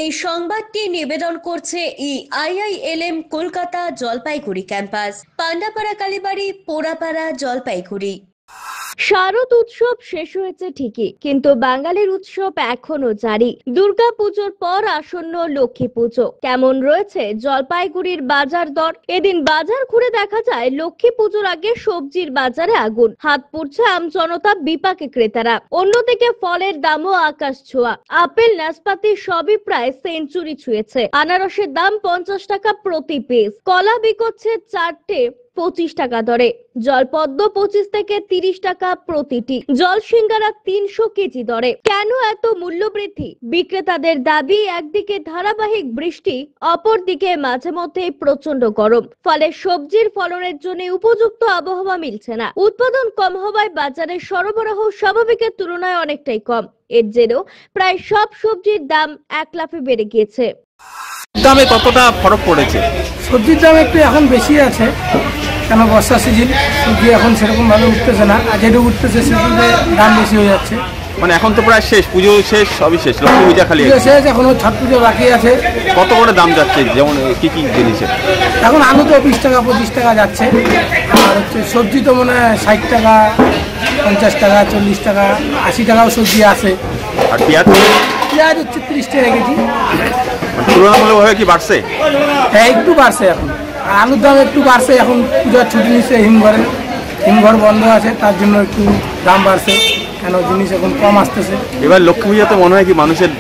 এই সংবাদটি নিবেদন করছে আইআইএলএম কলকাতা জলপাইগুড়ি ক্যাম্পাস, পান্ডাপাড়া কালীবাড়ি, পোড়াপাড়া, জলপাইগুড়ি। শারদ উৎসব শেষ হয়েছে ঠিকই, কিন্তু বাঙালির উৎসব এখনো জারি। দুর্গা পুজোর পর আসন্ন লক্ষ্মী পুজো। কেমন রয়েছে জলপাইগুড়ির বাজার দর? এদিন বাজার ঘুরে দেখা যায় লক্ষ্মী পুজোর আগে সবজির বাজারে আগুন, হাত পুড়ছে আমজনতা, বিপাকে ক্রেতারা। অন্যদিকে ফলের দামও আকাশ ছোঁয়া। আপেল, নাশপাতি সবই প্রায় সেঞ্চুরি ছুঁয়েছে। আনারসের দাম 50 টাকা প্রতি পিস। কলা বিকোচ্ছে 4টে 25 টাকা দরে। জলপদ্ম 25 থেকে 30 টাকা প্রতিটি। জল সিঙ্গারা 300 কেজি দরে। কেন এত মূল্য বৃদ্ধি? বিক্রেতাদের দাবি, একদিকে ধারাবাহিক বৃষ্টি, অপরদিকে মাঝে মধ্যে প্রচন্ড গরম, ফলে সবজির ফলনের জন্য উপযুক্ত আবহাওয়া মিলছে না। উৎপাদন কম হওয়ায় বাজারে সরবরাহ স্বাভাবিকের তুলনায় অনেকটাই কম। এর জেরেও প্রায় সব সবজির দাম এক লাফে বেড়ে গিয়েছে। দামে কতটা ফরক পড়েছে? সবজির দাম একটু এখন বেশি আছে, কেন বর্ষা সিজন, সবজি এখন সেরকম ভাবে উঠতেছে না, আর যেটুকু উঠতেছে সেগুলোতে দাম বেশি হয়ে যাচ্ছে। মানে এখন তো প্রায় শেষ, পুজো শেষ, সবই শেষ, লক্ষ্মী পূজা খালি শেষ, এখনো ছট পুজো বাকি আছে। কত করে দাম যাচ্ছে, যেমন কি কি জিনিসের? এখন আলু তো 20 টাকা 25 টাকা যাচ্ছে, আর হচ্ছে সবজি তো মনে হয় 60 টাকা, 50 টাকা, 40 টাকা, 80 টাকাও সবজি আছে। আর পেঁয়াজ? পেঁয়াজ হচ্ছে 30 টাকা কেজি। তুলনামূলকভাবে কি বাড়ছে? হ্যাঁ, একটু বাড়ছে এখন। আর আলুর দাম একটু বাড়ছে, এখন পূজার ছুটি নিচ্ছে হিমঘর বন্ধ আছে, তার জন্য একটু দাম বাড়ছে, কেন জিনিস এখন কম আসতেছে। এবার লক্ষ্মী পূজাতে মনে হয় কি মানুষের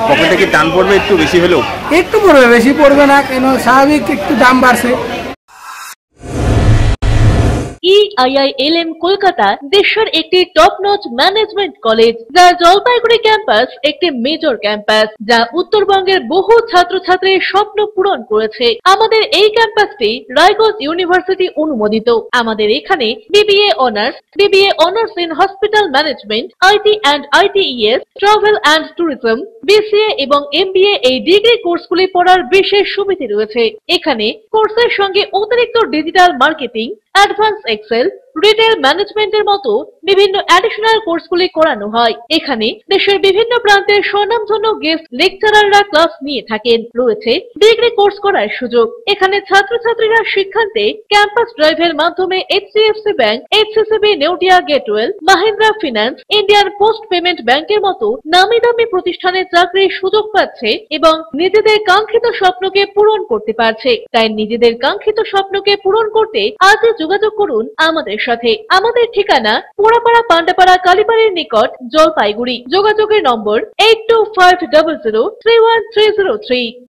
পকেটে কি টান পড়বে একটু বেশি হলেও? একটু পড়বে, বেশি পড়বে না, কেন স্বাভাবিক একটু দাম বাড়ছে। আইআইএলএম কলকাতা দেশের একটি টপ নচ ম্যানেজমেন্ট কলেজ, যা জলপাইগুড়ি ক্যাম্পাস একটি মেজর ক্যাম্পাস, যা উত্তরবঙ্গের বহু ছাত্রছাত্রীর স্বপ্ন পূরণ করেছে। আমাদের এই ক্যাম্পাসটি রায়গঞ্জ ইউনিভার্সিটি অনুমোদিত। আমাদের এখানে BBA honours in hospital management, IT and ITES, travel and tourism, BCA এবং এমবিএ এই ডিগ্রি কোর্সগুলি পড়ার বিশেষ সুবিধা রয়েছে। এখানে কোর্সের সঙ্গে অতিরিক্ত digital marketing, advance excel, retail ম্যানেজমেন্টের মতো বিভিন্ন অ্যাডিশনাল কোর্সগুলি করানো হয়। এখানে দেশের বিভিন্ন প্রান্তের স্বনামধন্য গেস্ট লেকচারাররা ক্লাস নিয়ে থাকেন। রয়েছে ডিগ্রি কোর্স করার সুযোগ। এখানে ছাত্রছাত্রীরা শিক্ষান্তে ক্যাম্পাস ড্রাইভের মাধ্যমে HDFC bank, এইচসিসিবি Neotia Getwell, Mahindra finance, Indian post payment ব্যাংকের মতো নামি দামি প্রতিষ্ঠানে চাকরির সুযোগ পাচ্ছে এবং নিজেদের কাঙ্ক্ষিত স্বপ্নকে পূরণ করতে পারছে। তাই নিজেদের কাঙ্ক্ষিত স্বপ্নকে পূরণ করতে আজই যোগাযোগ করুন আমাদের সাথে। আমাদের ঠিকানা পোড়াপাড়া, পান্ডাপাড়া, কালীবাড়ির নিকট, জলপাইগুড়ি। যোগাযোগের নম্বর 8250031303।